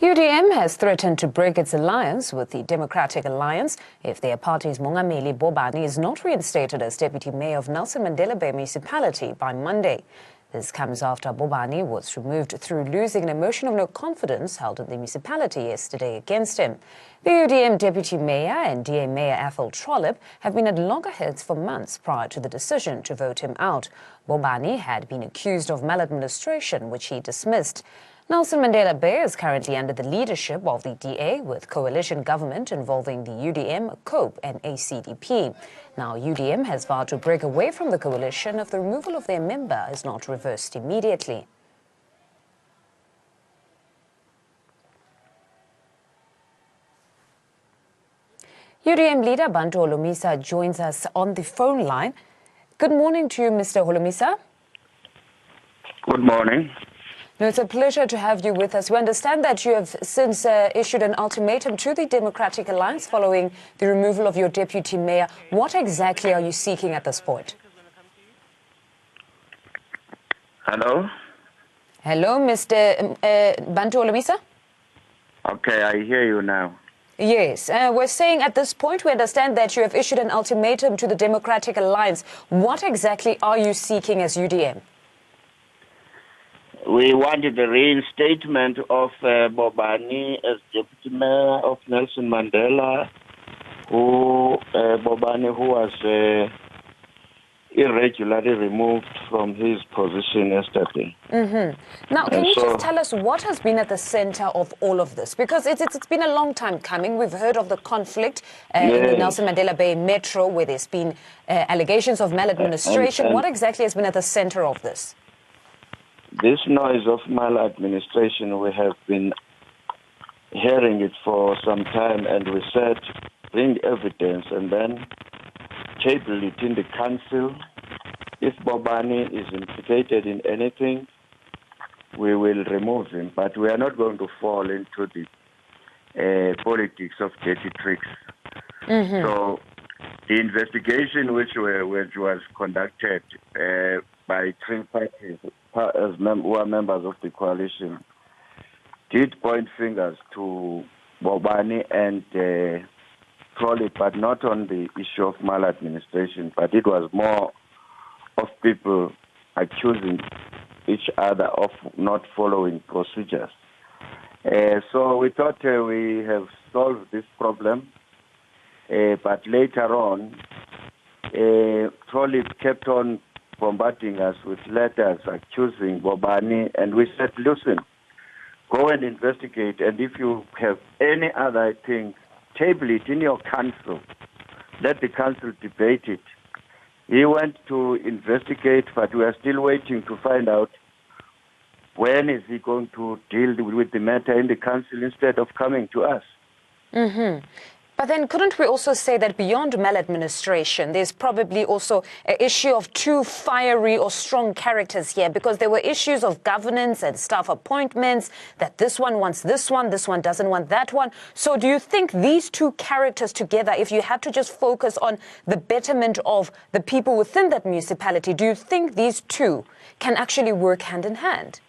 UDM has threatened to break its alliance with the Democratic Alliance if their party's Mongameli Bobani is not reinstated as Deputy Mayor of Nelson Mandela Bay Municipality by Monday. This comes after Bobani was removed through losing an emotion of no confidence held in the municipality yesterday against him. The UDM Deputy Mayor and DA Mayor Athol Trollip have been at loggerheads for months prior to the decision to vote him out. Bobani had been accused of maladministration, which he dismissed. Nelson Mandela Bay is currently under the leadership of the DA, with coalition government involving the UDM, COPE and ACDP. Now, UDM has vowed to break away from the coalition if the removal of their member is not reversed immediately. UDM leader Bantu Holomisa joins us on the phone line. Good morning to you, Mr. Holomisa. Good morning. No, it's a pleasure to have you with us. We understand that you have since issued an ultimatum to the Democratic Alliance following the removal of your deputy mayor. What exactly are you seeking at this point? Hello? Hello, Mr. Bantu Holomisa? Okay, I hear you now. Yes, we're saying at this point we understand that you have issued an ultimatum to the Democratic Alliance. What exactly are you seeking as UDM? We wanted the reinstatement of Bobani as Deputy Mayor of Nelson Mandela, Bobani who was irregularly removed from his position yesterday. Now, can you just tell us what has been at the center of all of this? Because it's been a long time coming. We've heard of the conflict in the Nelson Mandela Bay Metro, where there's been allegations of maladministration. What exactly has been at the center of this? This noise of maladministration, we have been hearing it for some time, and we said, bring evidence and then table it in the council. If Bobani is implicated in anything, we will remove him. But we are not going to fall into the politics of dirty tricks. So the investigation which was conducted by three parties who are members of the coalition did point fingers to Bobani and Trolley, but not on the issue of maladministration, but it was more of people accusing each other of not following procedures. So we thought we have solved this problem, but later on, Trolley kept on bombarding us with letters accusing Bobani, and we said, listen, go and investigate, and if you have any other things, table it in your council. Let the council debate it. He went to investigate, but we are still waiting to find out when is he going to deal with the matter in the council instead of coming to us. But then couldn't we also say that beyond maladministration, there's probably also an issue of two fiery or strong characters here, because there were issues of governance and staff appointments, that this one wants this one doesn't want that one. So do you think these two characters together, if you had to just focus on the betterment of the people within that municipality, do you think these two can actually work hand in hand?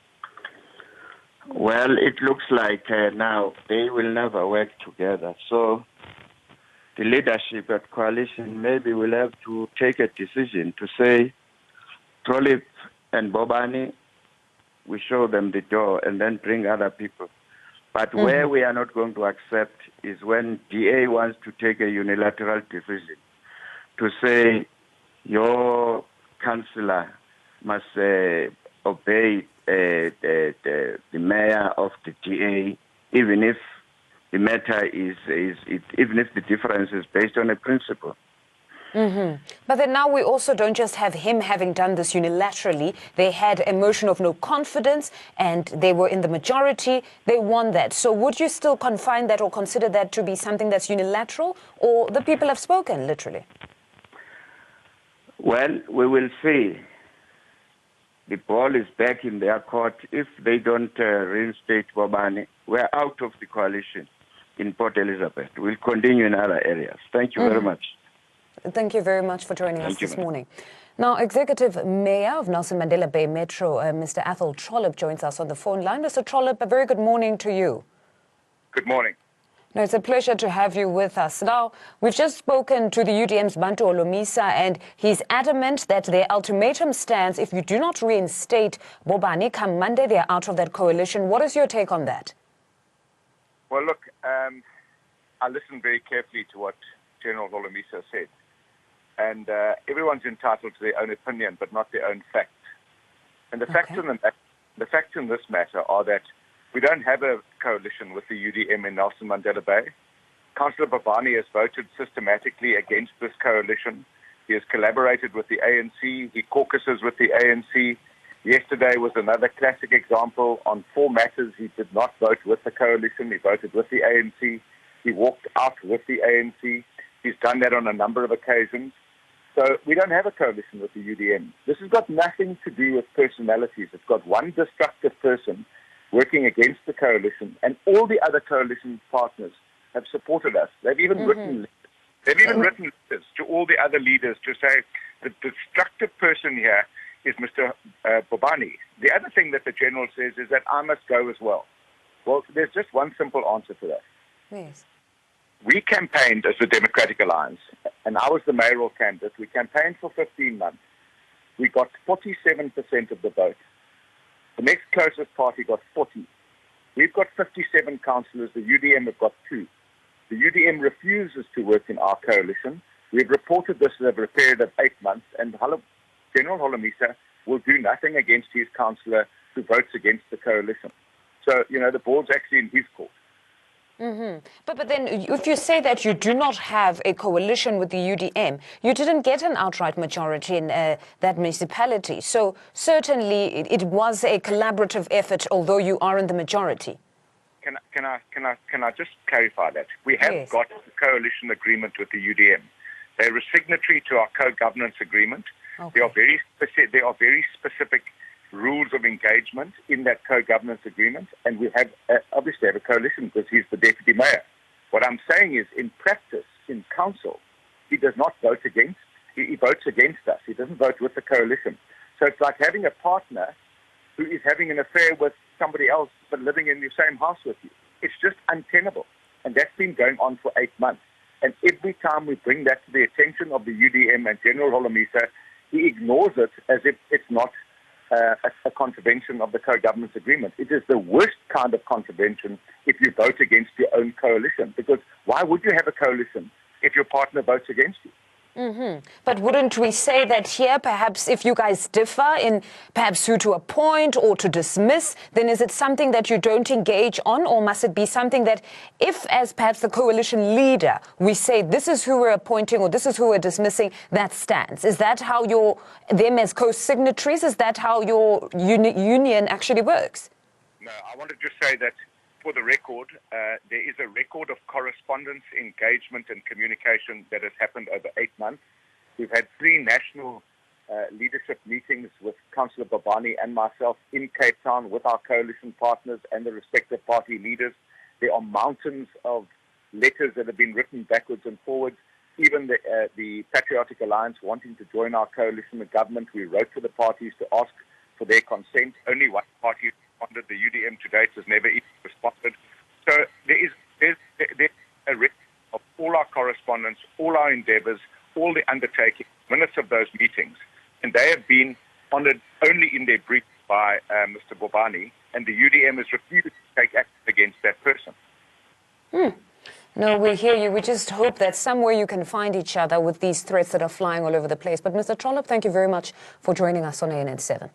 Well, it looks like now they will never work together. So the leadership at coalition maybe will have to take a decision to say, Trollip and Bobani, we show them the door and then bring other people. But where we are not going to accept is when DA wants to take a unilateral decision to say your councillor must obey the mayor of the DA, even if the matter even if the difference is based on a principle. But then now we also don't just have him having done this unilaterally. They had a motion of no confidence and they were in the majority. They won that. So would you still confine that or consider that to be something that's unilateral, or the people have spoken, literally? Well, we will see. The ball is back in their court. If they don't reinstate Bobani, we're out of the coalition in Port Elizabeth. We'll continue in other areas. Thank you very much. Thank you very much for joining us this morning. Now, Executive Mayor of Nelson Mandela Bay Metro, Mr. Athol Trollip, joins us on the phone line. Mr. Trollip, a very good morning to you. Good morning. No, it's a pleasure to have you with us. Now, we've just spoken to the UDM's Bantu Holomisa, and he's adamant that their ultimatum stands. If you do not reinstate Bobani come Monday, they're out of that coalition. What is your take on that? Well, look, I listened very carefully to what General Holomisa said. And everyone's entitled to their own opinion, but not their own fact. And the facts in this matter are that we don't have a coalition with the UDM in Nelson Mandela Bay. Councillor Bobani has voted systematically against this coalition. He has collaborated with the ANC. He caucuses with the ANC. Yesterday was another classic example. On 4 matters, he did not vote with the coalition. He voted with the ANC. He walked out with the ANC. He's done that on a number of occasions. So we don't have a coalition with the UDM. This has got nothing to do with personalities. It's got one destructive person working against the coalition, and all the other coalition partners have supported us. They've even written letters to all the other leaders to say the destructive person here is Mr. Bobani. The other thing that the general says is that I must go as well. Well, there's just one simple answer to that. Yes. We campaigned as the Democratic Alliance, and I was the mayoral candidate. We campaigned for 15 months. We got 47% of the vote. The next closest party got 40. We've got 57 councillors. The UDM have got 2. The UDM refuses to work in our coalition. We've reported this over a period of 8 months, and General Holomisa will do nothing against his councillor who votes against the coalition. So, the ball's actually in his court. But then if you say that you do not have a coalition with the UDM, you didn't get an outright majority in that municipality. So certainly it was a collaborative effort, although you are in the majority. Can I just clarify that? We have got a coalition agreement with the UDM. They're a signatory to our co-governance agreement. Okay. There are very specific rules of engagement in that co-governance agreement, and we have obviously have a coalition because he's the deputy mayor. What I'm saying is, in practice, in council, he does not vote against. He votes against us. He doesn't vote with the coalition. So it's like having a partner who is having an affair with somebody else but living in the same house with you. It's just untenable, and that's been going on for 8 months. And every time we bring that to the attention of the UDM and General Holomisa, he ignores it as if it's not a contravention of the co-governance agreement. It is the worst kind of contravention if you vote against your own coalition, because why would you have a coalition if your partner votes against you? But wouldn't we say that here, perhaps if you guys differ in perhaps who to appoint or to dismiss, then is it something that you don't engage on, or must it be something that if, as perhaps the coalition leader, we say this is who we're appointing or this is who we're dismissing, that stands? Is that how them as co-signatories, is that how your union actually works? No, I want to just say that for the record, there is a record of correspondence, engagement and communication that has happened over 8 months. We've had 3 national leadership meetings with Councillor Bobani and myself in Cape Town with our coalition partners and the respective party leaders. There are mountains of letters that have been written backwards and forwards. Even the Patriotic Alliance wanting to join our coalition with government, we wrote to the parties to ask for their consent. Only one party responded. The UDM to date has never even responded. So there's a record of all our correspondence, all our endeavours, all the undertakings, minutes of those meetings, and they have been honoured only in their brief by Mr. Bobani, and the UDM has refused to take action against that person. No, we hear you. We just hope that somewhere you can find each other with these threats that are flying all over the place. But Mr. Trollop, thank you very much for joining us on ANN7.